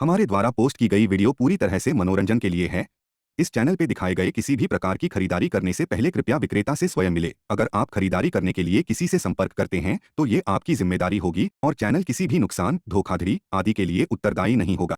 हमारे द्वारा पोस्ट की गई वीडियो पूरी तरह से मनोरंजन के लिए है। इस चैनल पे दिखाए गए किसी भी प्रकार की खरीदारी करने से पहले कृपया विक्रेता से स्वयं मिले। अगर आप खरीदारी करने के लिए किसी से संपर्क करते हैं तो ये आपकी जिम्मेदारी होगी और चैनल किसी भी नुकसान, धोखाधड़ी आदि के लिए उत्तरदायी नहीं होगा।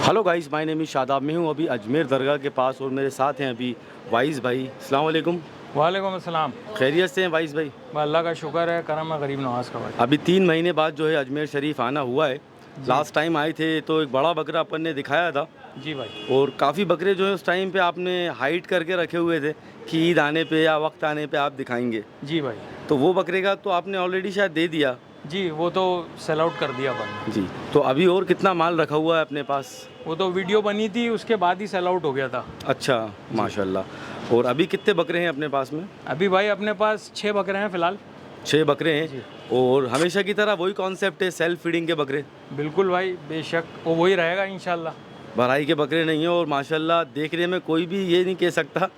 Hello guys, my name is Shadab. मैं हूँ अभी अजमेर दरगाह के पास और मेरे साथ हैं अभी वाइस भाई। अस्सलाम वालेकुम। वालेकुम अस्सलाम। खैरियत से हैं वाइस भाई? अल्लाह का शुक्र है, करम है, गरीब नवाज का भाई। अभी 3 महीने बाद जो है अजमेर शरीफ आना हुआ है। लास्ट टाइम आए थे तो एक बड़ा बकरा अपन ने दिखाया था जी भाई, और काफ़ी बकरे जो है उस टाइम पे आपने हाइड करके रखे हुए थे कि ईद आने पे या वक्त आने पे आप दिखाएंगे। जी भाई। तो वो बकरे का तो आपने ऑलरेडी शायद दे दिया। जी, वो तो सेल आउट कर दिया अपन। जी, तो अभी और कितना माल रखा हुआ है अपने पास? वो तो वीडियो बनी थी, उसके बाद ही सेल आउट हो गया था। अच्छा, माशाल्लाह। और अभी कितने बकरे हैं अपने पास में? अभी भाई अपने पास 6 बकरे हैं फ़िलहाल। 6 बकरे हैं। और हमेशा की तरह वही कॉन्सेप्ट है, सेल्फ फीडिंग के बकरे? बिल्कुल भाई, बेशक वो वही रहेगा इंशाल्लाह। भराई के बकरे नहीं है और माशाल्लाह देखने में कोई भी ये नहीं कह सकता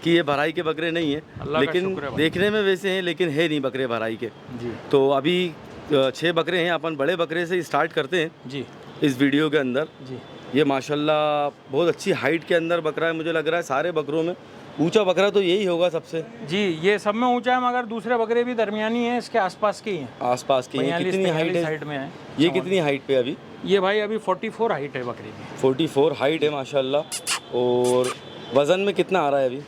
कि ये भराई के बकरे नहीं है, लेकिन देखने में वैसे हैं लेकिन है नहीं बकरे भराई के। जी, तो अभी 6 बकरे हैं। अपन बड़े बकरे से स्टार्ट करते हैं जी इस वीडियो के अंदर। जी। ये माशाल्लाह बहुत अच्छी हाइट के अंदर बकरा है। मुझे लग रहा है सारे बकरों में ऊंचा बकरा तो यही होगा सबसे। जी, ये सब में ऊंचा है, मगर दूसरे बकरे भी दरमियानी हैं, इसके आसपास के ही हैं। आसपास की हैं। कितनी हाइट है? हाइट में है। ये कितनी हाइट पे अभी? ये भाई अभी 44 हाइट है बकरे की। 44 हाइट है माशाल्लाह। और वज़न में कितना आ रहा है अभी?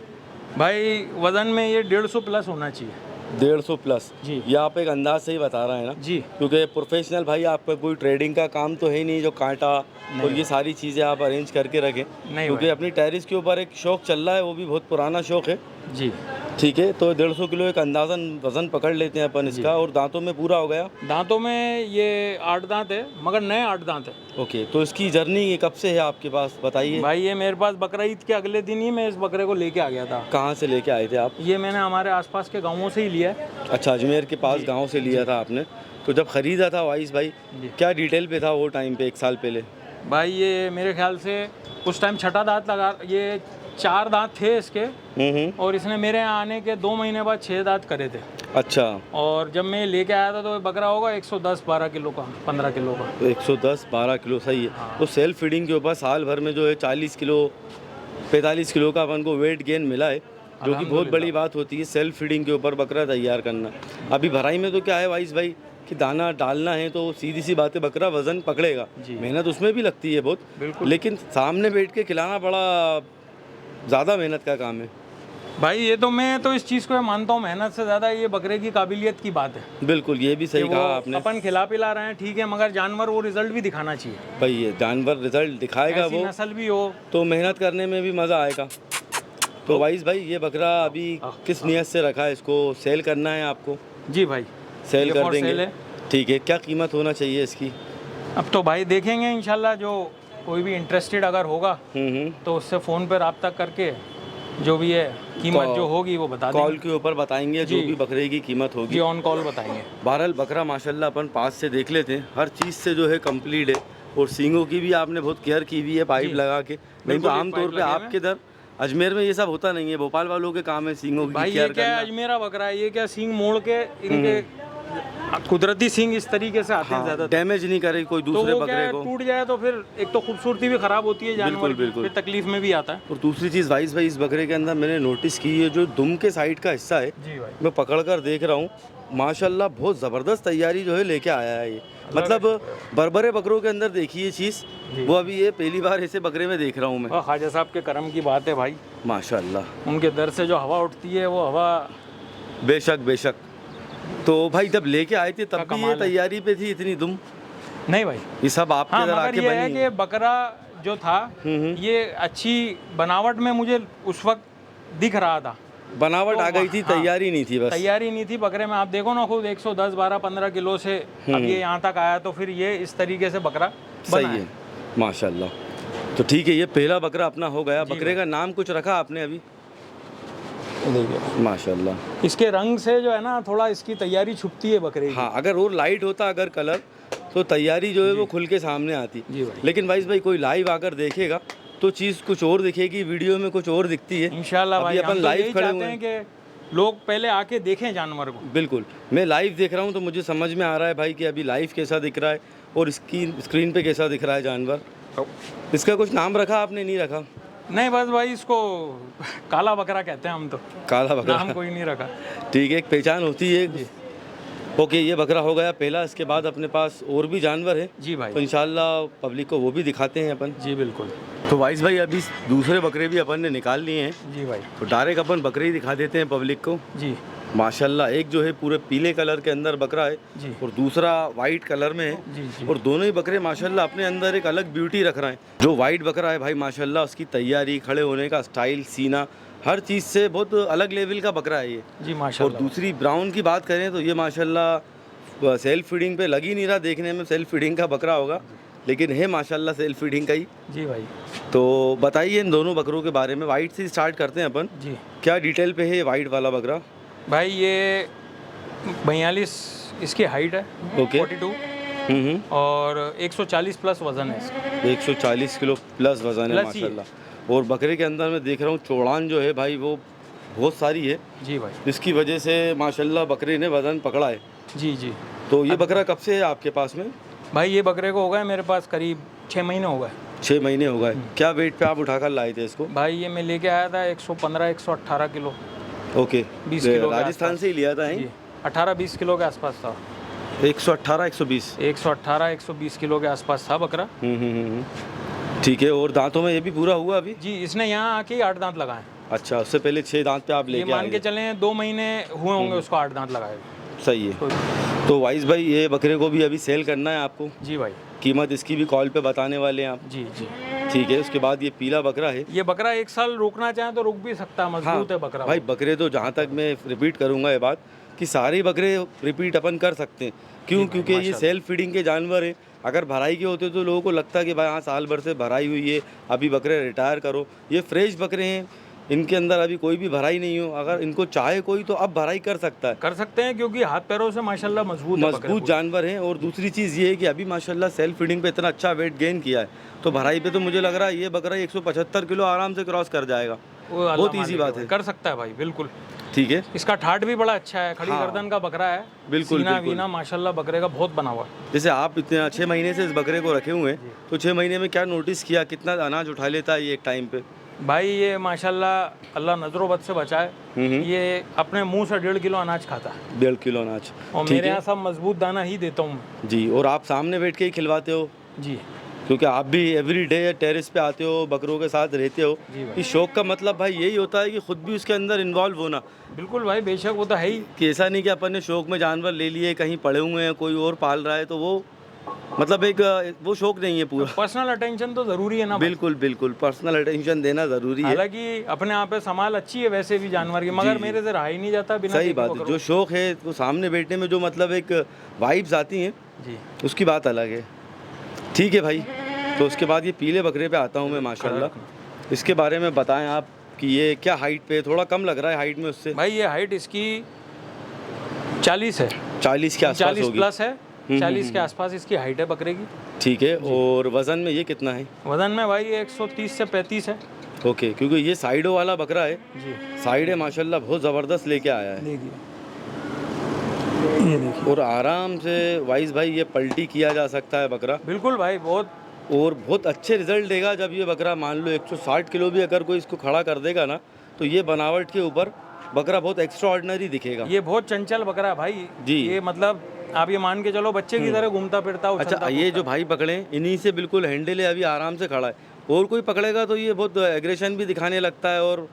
भाई वज़न में ये 150 प्लस होना चाहिए। 150 प्लस? जी। ये आप एक अंदाज से ही बता रहे हैं ना? जी, क्योंकि प्रोफेशनल भाई आपका कोई ट्रेडिंग का काम तो है ही नहीं जो कांटा और ये सारी चीज़ें आप अरेंज करके रखें। नहीं क्योंकि अपनी टेरिस के ऊपर एक शौक चल रहा है, वो भी बहुत पुराना शौक है। जी। ठीक है, तो 150 किलो एक अंदाज़न वज़न पकड़ लेते हैं अपन इसका। और दांतों में पूरा हो गया? दांतों में ये 8 दांत है, मगर नए 8 दांत है। ओके, तो इसकी जर्नी कब से है आपके पास, बताइए। भाई ये मेरे पास बकरा ईद के अगले दिन ही मैं इस बकरे को लेके आ गया था। कहाँ से लेके आए थे आप? ये मैंने हमारे आसपास के गांवों से ही लिया है। अच्छा, अजमेर के पास गांव से लिया था आपने। तो जब ख़रीदा था वाइस भाई, क्या डिटेल पे था वो टाइम पे, 1 साल पहले? भाई ये मेरे ख्याल से उस टाइम छठा दांत लगा, ये 4 दांत थे इसके। और इसने मेरे यहाँ आने के 2 महीने बाद 6 दांत करे थे। अच्छा। और जब मैं लेके आया था तो बकरा होगा 110-12 किलो का, 15 किलो का। तो 110-12 किलो सही है। हाँ। तो सेल्फ फीडिंग के ऊपर साल भर में जो है 40 किलो 45 किलो का अपन को वेट गेन मिला है, जो कि बहुत बड़ी बात होती है सेल्फ फीडिंग के ऊपर बकरा तैयार करना। अभी भराई में तो क्या है वाइस भाई कि दाना डालना है तो सीधी सी बात है, बकरा वज़न पकड़ेगा। मेहनत उसमें भी लगती है बहुत, लेकिन सामने बैठ के खिलाना बड़ा ज़्यादा मेहनत का काम है। भाई ये तो मैं तो इस चीज़ को मानता हूँ, मेहनत से ज़्यादा ये बकरे की काबिलियत की बात है। बिल्कुल, ये भी सही कहा आपने। अपन खिला पिला रहे हैं ठीक है, मगर जानवर वो रिजल्ट भी दिखाना चाहिए भाई। ये जानवर रिजल्ट दिखाएगा, वो नस्ल भी हो तो मेहनत करने में भी मज़ा आएगा। तो वाइस भाई ये बकरा अभी किस नियत से रखा है, इसको सेल करना है आपको? जी भाई, सेल ये कर for sale देंगे, है। ठीक है। क्या कीमत होना चाहिए इसकी? अब तो भाई देखेंगे इंशाल्लाह, जो कोई भी इंटरेस्टेड अगर होगा हम्म। तो उससे फ़ोन पर रब्ता करके जो भी है कीमत जो होगी वो बता कॉल देंगे। के ऊपर बताएंगे जो जी। भी बकरे की कीमत जी, होगी। ऑन कॉल बताएंगे। बहरहाल बकरा माशाल्लाह अपन पास से देख लेते हैं, हर चीज़ से जो है कंप्लीट है, और सींगों की भी आपने बहुत केयर की हुई है पाइप जी। लगा के। नहीं तो बिल्कुल, एक आमतौर पाइप पे लगे हुए आपके इधर अजमेर में ये सब होता नहीं है, भोपाल वालों के काम है सींगों की भाई ये केयर क्या है, करना। अजमेरा बकरा है, ये क्या सींग मोड़ के इनके कुदरती सींग इस तरीके से आते हैं हाँ, ज़्यादा, डैमेज नहीं करे कोई तो दूसरे वो क्या बकरे है, को। टूट जाए तो फिर एक तो खूबसूरती भी खराब होती है जानवर बिल्कुल, की, बिल्कुल। फिर तकलीफ में भी आता है। और दूसरी चीज़ वाइस भाई, इस बकरे के अंदर मैंने नोटिस की है, जो दुम के साइड का हिस्सा है, जी भाई, मैं पकड़ कर देख रहा हूँ, माशाल्लाह बहुत ज़बरदस्त तैयारी जो है लेके आया है ये। मतलब बरबरे बकरों के अंदर देखी ये चीज़, वो अभी ये पहली बार ऐसे बकरे में देख रहा हूँ मैं। और ख्वाजा साहब के करम की बात है भाई, माशाल्लाह, उनके दर से जो हवा उठती है वो हवा बेशक बेशक। तो भाई जब लेके आए थे तब भी कमाल ये है। तैयारी पे थी इतनी दुम? नहीं भाई। ये सब आपके हाँ, इधर मगर आके ये है बनी? कि बकरा जो था ये अच्छी बनावट में मुझे उस वक्त दिख रहा था, बनावट तो आ गई थी, हाँ, तैयारी नहीं थी बस। तैयारी नहीं थी बकरे में। आप देखो ना खुद 110, 12, 15 किलो से अब ये यहाँ तक आया, तो फिर ये इस तरीके से बकरा सही बना है, माशाल्लाह। तो ठीक है, ये पहला बकरा अपना हो गया। जी बकरे का नाम कुछ रखा आपने अभी? देखिए माशाल्लाह। इसके रंग से जो है ना थोड़ा इसकी तैयारी छुपती है बकरे की। हाँ, अगर और लाइट होता अगर कलर, तो तैयारी जो है वो खुल के सामने आती। जी भाई। लेकिन भाई कोई लाइव आकर देखेगा तो चीज़ कुछ और दिखेगी, वीडियो में कुछ और दिखती है। इंशाल्लाह अभी भाई, हम अपन तो लाइव यही खड़े चाहते हुए हैं हैं। कि लोग पहले आके देखें जानवर को। बिल्कुल, मैं लाइव देख रहा हूँ तो मुझे समझ में आ रहा है भाई कि अभी लाइव कैसा दिख रहा है और इसकी स्क्रीन पे कैसा दिख रहा है जानवर। इसका कुछ नाम रखा आपने? नहीं रखा? नहीं, बस भाई इसको काला बकरा कहते हैं हम तो, काला बकरा, नाम कोई नहीं रखा। ठीक है, एक पहचान होती है। ओके, ये बकरा हो गया पहला। इसके बाद अपने पास और भी जानवर है, जी भाई, तो इंशाल्लाह पब्लिक को वो भी दिखाते हैं अपन। जी बिल्कुल। तो वाइस भाई अभी दूसरे बकरे भी अपन ने निकाल लिए हैं, जी भाई, तो डायरेक्ट अपन बकरे ही दिखा देते हैं पब्लिक को। जी माशाल्लाह, एक जो है पूरे पीले कलर के अंदर बकरा है जी और दूसरा वाइट कलर में है। जी जी और दोनों ही बकरे माशाल्लाह अपने अंदर एक अलग ब्यूटी रख रहे हैं। जो वाइट बकरा है भाई माशाल्लाह, उसकी तैयारी, खड़े होने का स्टाइल, सीना, हर चीज़ से बहुत अलग लेवल का बकरा है ये। जी और माशाल्लाह। दूसरी ब्राउन की बात करें तो ये माशाल्लाह सेल्फ फीडिंग पे लग ही नहीं रहा, देखने में सेल्फ फीडिंग का बकरा होगा, लेकिन है माशाल्लाह सेल्फ फीडिंग का ही। जी भाई, तो बताइए इन दोनों बकरों के बारे में। वाइट से स्टार्ट करते हैं अपन, जी क्या डिटेल पे है ये वाइट वाला बकरा? भाई ये 42 इसकी हाइट है, ओके। 42, और 140 प्लस वजन है इसका। 140 किलो प्लस वजन है प्लस ही है। माशाल्लाह। और बकरे के अंदर मैं देख रहा हूँ चौड़ान जो है भाई वो बहुत सारी है, जी भाई, जिसकी वजह से माशाल्लाह बकरे ने वजन पकड़ा है। जी जी। तो ये बकरा कब से है आपके पास में? भाई ये बकरे को हो गए मेरे पास करीब 6 महीने हो गए। 6 महीने हो गए। क्या वेट पे आप उठाकर लाए थे इसको? भाई ये मैं लेके आया था 115, 118 किलो। ओके, 20 किलो के राजस्थान आसपास। से ही लिया था जी, 18-20 किलो के आसपास था। 118 120। 118, 120 किलो के आसपास था बकरा। ठीक है। और दांतों में ये भी पूरा हुआ अभी? जी, इसने यहाँ आके ही 8 दांत लगाए। अच्छा, उससे पहले 6 दांत पे आप ये लेके मान आए के थे। चले 2 महीने हुए होंगे उसको 8 दांत लगाए। सही है। तो वाइस भाई ये बकरे को भी अभी सेल करना है आपको? जी भाई, कीमत इसकी भी कॉल पे बताने वाले हैं आप? जी जी। ठीक है। उसके बाद ये पीला बकरा है। ये बकरा 1 साल रोकना चाहे तो रुक भी सकता है, मजबूत है बकरा। भाई बकरे तो जहाँ तक मैं रिपीट करूँगा ये बात कि सारे बकरे रिपीट अपन कर सकते हैं। क्यों? क्योंकि ये सेल्फ फीडिंग के जानवर हैं। अगर भराई के होते तो लोगों को लगता है कि भाई हाँ साल भर से भराई हुई है, अभी बकरे रिटायर करो। ये फ्रेश बकरे हैं, इनके अंदर अभी कोई भी भराई नहीं हो। अगर इनको चाहे कोई तो अब भराई कर सकता है, कर सकते हैं, क्योंकि हाथ पैरों से माशाल्लाह मजबूत है बकरे। मजबूत जानवर हैं। और दूसरी चीज़ ये है कि अभी माशाल्लाह सेल्फ फीडिंग पे इतना अच्छा वेट गेन किया है, तो भराई पे तो मुझे लग रहा है ये बकरा 175 किलो आराम से क्रॉस कर जाएगा। वो अल्लाह बहुत मालिक ईजी बात है। कर सकता है भाई, बिल्कुल। ठीक है। इसका ठाट भी बड़ा अच्छा है, खड़ी हाँ। गर्दन का बकरा है। बिल्कुल, सीना बिल्कुल। वीना माशाल्लाह बकरे का बहुत बना हुआ है। जैसे आप इतने 6 महीने से इस बकरे को रखे हुए हैं, तो 6 महीने में क्या नोटिस किया, कितना अनाज उठा लेता है ये एक टाइम पे? भाई ये माशाल्लाह अल्लाह नजरों बद से बचाए, ये अपने मुंह से 1.5 किलो अनाज खाता है। 1.5 किलो अनाज। और ठीक मेरे है यहाँ सब मजबूत दाना ही देता हूँ जी। और आप सामने बैठ के ही खिलवाते हो, जी। क्योंकि आप भी एवरी डे टेरेस पे आते हो, बकरों के साथ रहते हो। जी भाई। इस शौक का मतलब भाई यही होता है कि खुद भी उसके अंदर इन्वॉल्व होना, बिल्कुल भाई, बेशक वो तो है ही। कि ऐसा नहीं कि अपन ने शौक में जानवर ले लिए, कहीं पड़े हुए हैं, कोई और पाल रहा है, तो वो मतलब एक वो शौक नहीं है पूरा। पर्सनल अटेंशन तो ज़रूरी है ना भाई। बिल्कुल बिल्कुल, पर्सनल अटेंशन देना ज़रूरी है। हालांकि अपने आप पे संभाल अच्छी है वैसे भी जानवर की, मगर मेरे से रहा ही नहीं जाता बिना सही देखे बात है, बकरों जो शौक है वो सामने बैठने में जो मतलब एक वाइब्स आती हैं को। जी उसकी बात अलग है। ठीक है भाई, तो उसके बाद ये पीले बकरे पे आता हूँ मैं माशाल्लाह। इसके बारे में बताएं आप कि ये क्या हाइट पे, थोड़ा कम लग रहा है हाइट में उससे। भाई ये हाइट इसकी 40 है, 40 के आसपास 40 होगी। प्लस है, 40 के आसपास इसकी हाइट है बकरे की। ठीक है, और वज़न में ये कितना है? वजन में भाई ये 130 से 35 है। ओके, क्योंकि ये साइडों वाला बकरा है, जी साइड है माशाल्लाह बहुत ज़बरदस्त लेके आया है। देखिए, ये देखिए और आराम से वाइस भाई ये पलटी किया जा सकता है बकरा, बिल्कुल भाई, बहुत और बहुत अच्छे रिजल्ट देगा जब ये बकरा मान लो 160 किलो भी अगर कोई इसको खड़ा कर देगा ना, तो ये बनावट के ऊपर बकरा बहुत एक्स्ट्रा ऑर्डिनरी दिखेगा। ये बहुत चंचल बकरा है भाई जी। ये मतलब आप ये मान के चलो बच्चे की तरह घूमता फिरता उछलता अच्छा, ये जो भाई पकड़े इन्हीं से बिल्कुल हैंडल है, अभी आराम से खड़ा है। और कोई पकड़ेगा तो ये बहुत एग्रेशन भी दिखाने लगता है और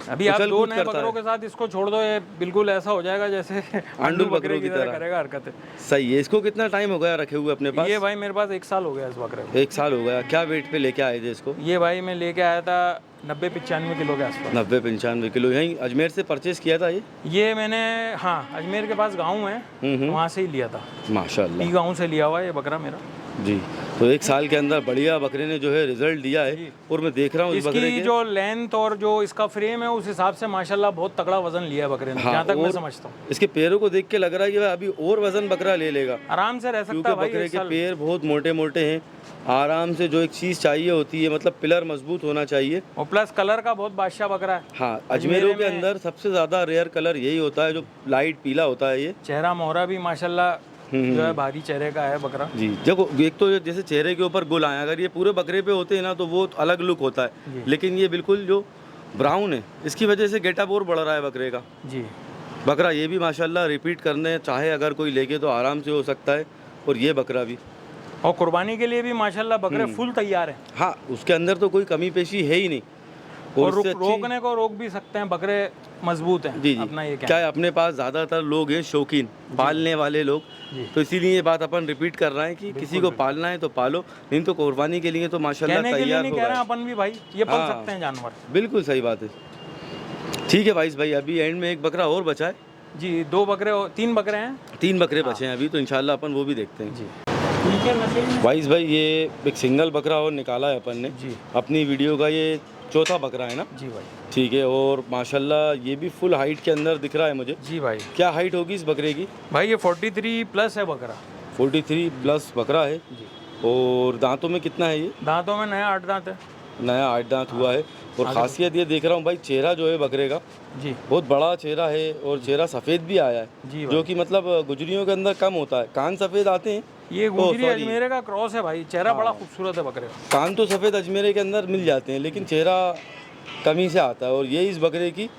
अभी आप उछल दो कूद नए करता बकरों है। के साथ इसको छोड़ दो, ये बिल्कुल ऐसा हो जाएगा जैसे आंडू बकरे की तरह करेगा हरकतें। सही है। इसको कितना टाइम हो गया रखे हुए अपने पास? ये भाई मेरे पास 1 साल हो गया इस बकरे को। 1 साल हो गया। क्या वेट पे लेके आए थे इसको? ये भाई मैं लेके आया था 90-95 किलो के आसपास। 90-95 किलो। यहीं अजमेर से परचेज किया था ये मैंने, हाँ, अजमेर के पास गांव है, वहाँ से ही लिया था। माशाल्लाह पी गांव से लिया हुआ है ये बकरा मेरा। जी। तो 1 साल के अंदर बढ़िया बकरे ने जो है रिजल्ट दिया है, और मैं देख रहा हूँ इस बकरे इसकी के। जो लेंथ और जो इसका फ्रेम है उस हिसाब से माशाल्लाह बहुत तगड़ा वजन लिया है बकरे ने, जहाँ तक मैं और समझता हूँ। इसके पैरों को देख के लग रहा है कि भाई अभी और वजन बकरा ले लेगा, आराम से रह सकता क्योंकि है भाई बकरे 1 के साल। पैर बहुत मोटे मोटे हैं। आराम से जो एक चीज़ चाहिए होती है, मतलब पिलर मजबूत होना चाहिए। और प्लस कलर का बहुत बादशाह बकरा है। हाँ, अजमेरों के अंदर सबसे ज़्यादा रेयर कलर यही होता है, जो लाइट पीला होता है ये। चेहरा मोहरा भी माशाल्लाह जो है भारी चेहरे का है बकरा। जी, देखो एक तो जैसे चेहरे के ऊपर गुल आए, अगर ये पूरे बकरे पे होते हैं ना तो वो अलग लुक होता है, लेकिन ये बिल्कुल जो ब्राउन है, इसकी वजह से गेटअप और बढ़ रहा है बकरे का। जी बकरा ये भी माशाल्लाह रिपीट करने चाहे अगर कोई लेके तो आराम से हो सकता है, और ये बकरा भी। और कुर्बानी के लिए भी माशाल्लाह बकरे फुल तैयार हैं। हाँ, उसके अंदर तो कोई कमी पेशी है ही नहीं। और उससे अच्छी- रोकने को रोक भी सकते हैं, बकरे मजबूत हैं। जी जी, अपना ये क्या है, अपने पास ज़्यादातर लोग हैं शौकीन पालने वाले लोग, तो इसीलिए ये बात अपन रिपीट कर रहे हैं कि किसी को पालना है तो पालो, नहीं तो कुर्बानी के लिए तो माशाल्लाह कहने के लिए तैयार नहीं हो कह रहे गए। हैं अपन भी भाई, ये पाल हाँ। सकते हैं जानवर। बिल्कुल सही बात है। ठीक है भाई, अभी एंड में एक बकरा और बचा है। जी 2 बकरे 3 बकरे हैं 3 बकरे बचे हैं अभी, तो इंशाल्लाह अपन वो भी देखते हैं। जी। ठीक है नसीम वाइस भाई, ये एक सिंगल बकरा और निकाला है अपन ने जी अपनी वीडियो का, ये चौथा बकरा है ना? जी भाई। ठीक है, और माशाल्लाह ये भी फुल हाइट के अंदर दिख रहा है मुझे। जी भाई। क्या हाइट होगी इस बकरे की? भाई ये 43 प्लस है बकरा। 43 प्लस बकरा है। जी। और दांतों में कितना है ये? दांतों में नया 8 दांत है। नया 8 दांत हुआ है। और खासियत ये देख रहा हूँ भाई, चेहरा जो है बकरे का जी बहुत बड़ा चेहरा है, और चेहरा सफ़ेद भी आया है, जी जो कि मतलब गुजरियों के अंदर कम होता है। कान सफ़ेद आते हैं, ये गुजरी अजमेरे का क्रॉस है भाई। चेहरा बड़ा खूबसूरत है बकरे का। कान तो सफ़ेद अजमेरे के अंदर मिल जाते हैं, लेकिन चेहरा कमी से आता है, और ये इस बकरे की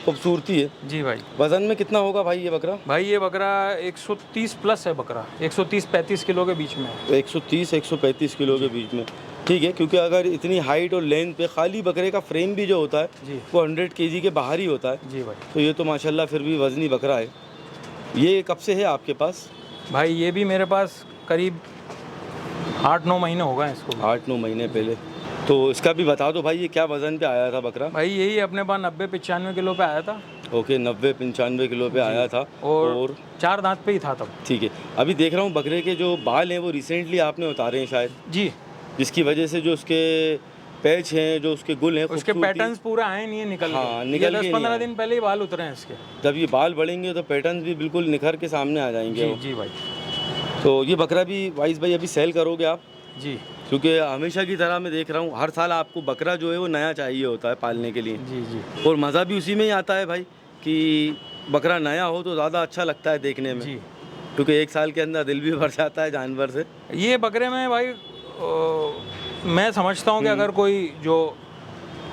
खूबसूरती है। जी भाई। वज़न में कितना होगा भाई ये बकरा? भाई ये बकरा 130 प्लस है बकरा, 130-35 किलो के बीच में है। तो 130-135 किलो के बीच में। ठीक है, क्योंकि अगर इतनी हाइट और लेंथ पे खाली बकरे का फ्रेम भी जो होता है जी वो 100 केजी के बाहर ही होता है, जी भाई। तो ये तो माशाल्लाह फिर भी वज़नी बकरा है। ये कब से है आपके पास? भाई ये भी मेरे पास करीब 8-9 महीने हो गए इसको। 8-9 महीने पहले। तो इसका भी बता दो भाई, ये क्या वज़न पे आया था बकरा? भाई यही अपने पास 90-95 किलो पे आया था। ओके, 90-95 किलो पे आया था। और 4 दांत पे ही था तब। ठीक है, अभी देख रहा हूँ बकरे के जो बाल हैं वो रिसेंटली आपने उतारे हैं शायद, जी। जिसकी वजह से जो उसके पैच हैं, जो उसके गुल हैं, उसके खूबसूरती- पैटर्न्स पूरा आए नहीं है निकल हाँ, के। निकल ये के नहीं 10-15 आए। दिन पहले ही बाल उतरे हैं इसके। जब ये बाल बढ़ेंगे तो पैटर्न्स भी बिल्कुल निखर के सामने आ जाएंगे। जी वो। जी भाई। तो ये बकरा भी वाइस भाई अभी सेल करोगे आप? जी क्योंकि हमेशा की तरह मैं देख रहा हूँ हर साल आपको बकरा जो है वो नया चाहिए होता है पालने के लिए, जी जी और मज़ा भी उसी में ही आता है भाई कि बकरा नया हो तो ज़्यादा अच्छा लगता है देखने में, जी। क्योंकि 1 साल के अंदर दिल भी भर जाता है जानवर से। ये बकरे में भाई मैं समझता हूँ कि अगर कोई जो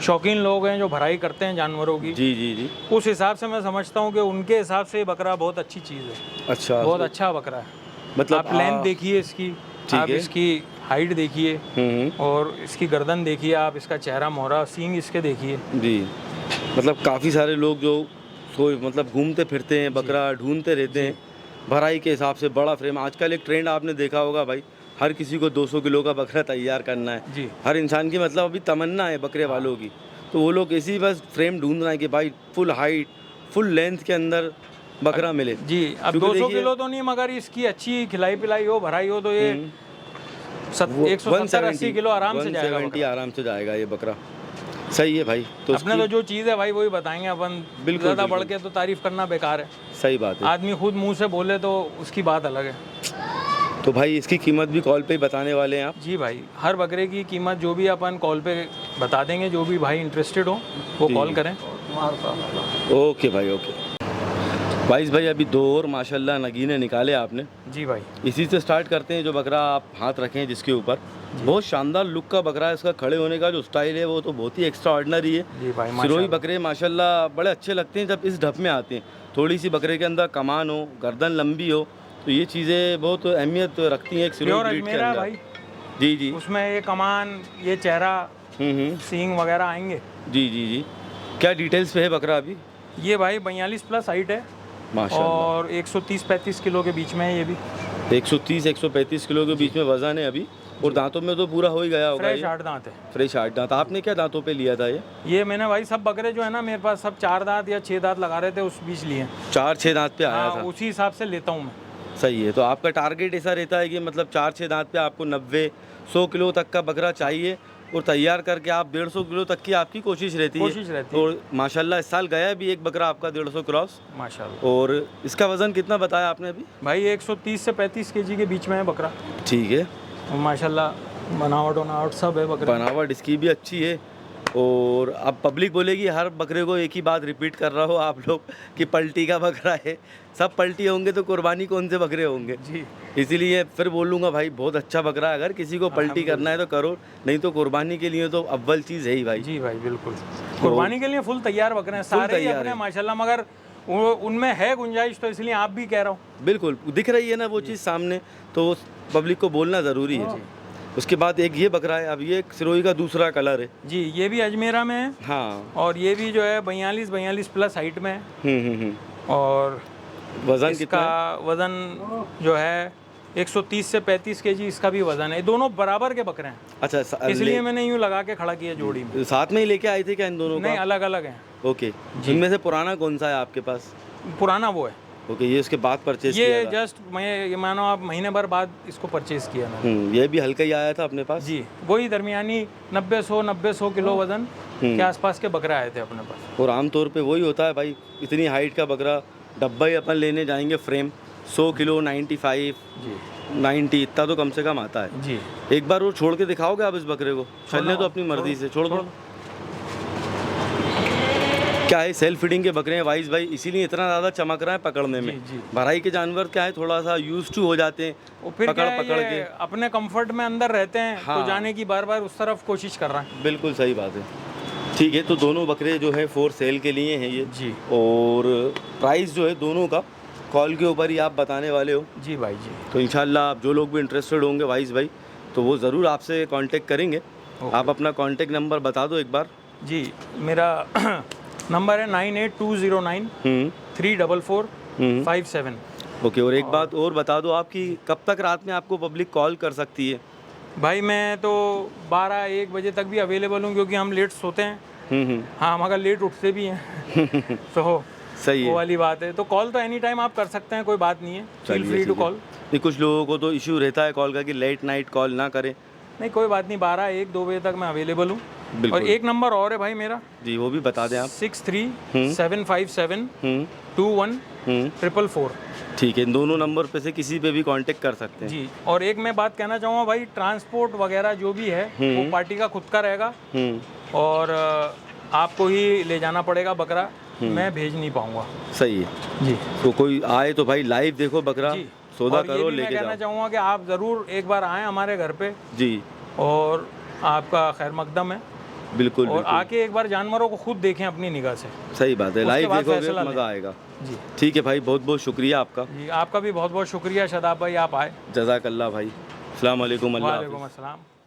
शौकीन लोग हैं जो भराई करते हैं जानवरों की, जी जी जी। उस हिसाब से मैं समझता हूँ कि उनके हिसाब से ये बकरा बहुत अच्छी चीज़ है। अच्छा, बहुत अच्छा बकरा है। मतलब आप लेंथ देखिए इसकी, आप है। इसकी हाइट देखिए, और इसकी गर्दन देखिए, आप इसका चेहरा मोहरा सींग इसके देखिए। जी, मतलब काफ़ी सारे लोग जो मतलब घूमते फिरते हैं, बकरा ढूंढते रहते हैं भराई के हिसाब से, बड़ा फ्रेम। आजकल एक ट्रेंड आपने देखा होगा भाई, हर किसी को 200 किलो का बकरा तैयार करना है जी। हर इंसान की मतलब अभी तमन्ना है बकरे वालों की, तो वो लोग ऐसी बस फ्रेम ढूंढ रहे हैं कि भाई फुल हाइट फुल लेंथ के अंदर बकरा मिले। जी। अब क्योंकि 200 देखिए- किलो तो नहीं, मगर इसकी अच्छी खिलाई पिलाई हो, भराई हो, तो ये 170-80 किलो आराम से जाएगा 170 बकरा। आराम से जाएगा ये बकरा। सही है भाई। तो अपने तो जो चीज़ है भाई वही बताएंगे अपन, बिल्कुल, ज़्यादा बढ़ बिल्कुल। के तो तारीफ करना बेकार है। सही बात है। आदमी खुद मुंह से बोले तो उसकी बात अलग है। तो भाई इसकी कीमत भी कॉल पे ही बताने वाले हैं आप? जी भाई, हर बकरे की कीमत जो भी अपन कॉल पे बता देंगे, जो भी भाई इंटरेस्टेड हो वो जी। कॉल करें। ओके भाई ओके। वाइस भाई अभी 2 और माशाल्लाह नगीने निकाले आपने, जी भाई। इसी से स्टार्ट करते हैं। जो बकरा आप हाथ रखे हैं जिसके ऊपर, बहुत शानदार लुक का बकरा है। इसका खड़े होने का जो स्टाइल है वो तो बहुत ही एक्स्ट्रा ऑर्डिनरी है। जी भाई सिरोही माशाल्लाह। बकरे माशाल्लाह बड़े अच्छे लगते हैं जब इस ढप में आते हैं। थोड़ी सी बकरे के अंदर कमान हो, गर्दन लंबी हो, तो ये चीज़ें बहुत अहमियत रखती हैं एक प्योर सिरोही ब्रीड के अजमेरा अंदर। भाई, जी जी। उसमें ये कमान, ये चेहरा, सींग वगैरह आएंगे। जी जी जी। क्या डिटेल्स पे है बकरा अभी? ये भाई 42 प्लस हाइट है माशाल्लाह। और 130-35 किलो के बीच में है ये भी। 130-135 किलो के बीच में वजन है अभी, और दांतों में तो पूरा हो ही गया होगा। फ्रेश ये 8 दांत है। फ्रेश 8 दांत। आपने क्या दांतों पे लिया था ये? ये मैंने भाई सब बकरे जो है ना मेरे पास, सब 4 दांत या 6 दांत लगा रहे थे, उस बीच लिए। 4-6 दांत पे आया हाँ, था। उसी हिसाब से लेता हूँ मैं। सही है। तो आपका टारगेट ऐसा रहता है कि मतलब 4-6 दांत पे आपको 90-100 किलो तक का बकरा चाहिए, और तैयार करके आप 150 किलो तक की आपकी कोशिश रहती है। कोशिश रहती है। और माशाल्लाह इस साल गया भी एक बकरा आपका 150 क्रॉस। माशाल्लाह। और इसका वज़न कितना बताया आपने अभी? भाई 130 से 35 केजी के बीच में है बकरा। ठीक है। और माशाल्लाह बनावट सब है बकरा। बनावट इसकी भी अच्छी है। और अब पब्लिक बोलेगी हर बकरे को एक ही बात रिपीट कर रहा हो आप लोग कि पलटी का बकरा है। सब पलटी होंगे तो कुर्बानी कौन से बकरे होंगे? जी। इसीलिए फिर बोलूँगा भाई बहुत अच्छा बकरा है। अगर किसी को पलटी करना है तो करो, नहीं तो कुर्बानी के लिए तो अव्वल चीज़ है ही भाई। जी भाई बिल्कुल। कुर्बानी के लिए फुल तैयार बकरे हैं, सारे ही तैयार अपने हैं। माशाल्लाह, मगर उनमें है गुंजाइश, तो इसलिए आप भी कह रहा हूँ। बिल्कुल दिख रही है ना वो चीज़ सामने, तो पब्लिक को बोलना ज़रूरी है। उसके बाद एक ये बकरा है, अब ये सिरोही का दूसरा कलर है। जी, ये भी अजमेरा में है हाँ। और ये भी जो है 42 प्लस हाइट में है। हम्म। और वज़न इसका कितना है? वज़न जो है 130 से 35 केजी इसका भी वज़न है। दोनों बराबर के बकरे हैं, अच्छा इसलिए मैंने यूँ लगा के खड़ा किया जोड़ी में। साथ में ही लेके आए थे क्या इन दोनों नहीं, का? अलग अलग हैं। ओके। इनमें से पुराना कौन सा है आपके पास? पुराना वो है। ओके, ये उसके बाद परचेज ये किया था? जस्ट मैं ये मानो आप महीने भर बाद इसको परचेज किया मैंने। ये भी हल्का ही आया था अपने पास? जी, वही दरमियानी 90-100 किलो वज़न के आसपास के बकरे आए थे अपने पास। और आमतौर पे वही होता है भाई, इतनी हाइट का बकरा डब्बा ही अपन लेने जाएंगे फ्रेम 100 किलो 95 जी 90 इतना तो कम से कम आता है। जी। एक बार वो छोड़ के दिखाओगे आप इस बकरे को? चलने तो अपनी मर्जी से छोड़ दो। क्या है, सेल्फ फीडिंग के बकरे हैं वाइस भाई, इसीलिए इतना ज़्यादा चमक रहा है पकड़ने में। जी। भराई के जानवर क्या है, थोड़ा सा यूज टू हो जाते हैं और फिर पकड़ क्या है, पकड़ ये के। अपने कंफर्ट में अंदर रहते हैं, हाँ। तो जाने की बार बार उस तरफ कोशिश कर रहा है। बिल्कुल सही बात है। ठीक है, तो दोनों बकरे जो है फॉर सेल के लिए हैं ये। जी। और प्राइस जो है दोनों का कॉल के ऊपर ही आप बताने वाले हो। जी भाई जी। तो इंशाल्लाह आप जो लोग भी इंटरेस्टेड होंगे वाइस भाई, तो वो ज़रूर आपसे कांटेक्ट करेंगे। आप अपना कांटेक्ट नंबर बता दो एक बार। जी, मेरा नंबर है 9820934457। ओके। और एक बात और बता दो आप कि कब तक रात में आपको पब्लिक कॉल कर सकती है? भाई मैं तो 12-1 बजे तक भी अवेलेबल हूँ, क्योंकि हम लेट सोते हैं। हाँ, मगर लेट उठते भी हैं तो सही वो है। वाली बात है। तो कॉल तो एनी टाइम आप कर सकते हैं, कोई बात नहीं है। Feel free to call. नहीं, कुछ लोगों को तो इशू रहता है कॉल का कि लेट नाइट कॉल ना करें। नहीं, कोई बात नहीं, 12-1-2 बजे तक मैं अवेलेबल हूँ। बिल्कुल। और एक नंबर और है भाई मेरा, जी, वो भी बता दें आप। 63-757-21-444। ठीक है, इन दोनों नंबर पे से किसी पे भी कांटेक्ट कर सकते हैं। जी। और एक मैं बात कहना चाहूँगा भाई, ट्रांसपोर्ट वगैरह जो भी है वो पार्टी का खुद का रहेगा, और आपको ही ले जाना पड़ेगा बकरा, मैं भेज नहीं पाऊँगा। सही है जी। तो कोई आए तो भाई लाइव देखो बकरा, जी। सौदा और ये करो, भी मैं लेके कहना जाओ। चाहूँगा कि आप ज़रूर एक बार आएँ हमारे घर पे, जी और आपका खैर मकदम है। बिल्कुल और बिल्कुल। आके एक बार जानवरों को खुद देखें अपनी निगाह से। सही बात है, उसके लाइव बाद देखोगे फैसला लें। मज़ा आएगा। जी। ठीक है भाई, बहुत बहुत शुक्रिया आपका। जी, आपका भी बहुत बहुत शुक्रिया शादाब भाई, आप आए। जज़ाकल्लाह भाई। अस्सलाम वालेकुम। अल्लाह हाफ़िज़। वालेकुम अस्सलाम।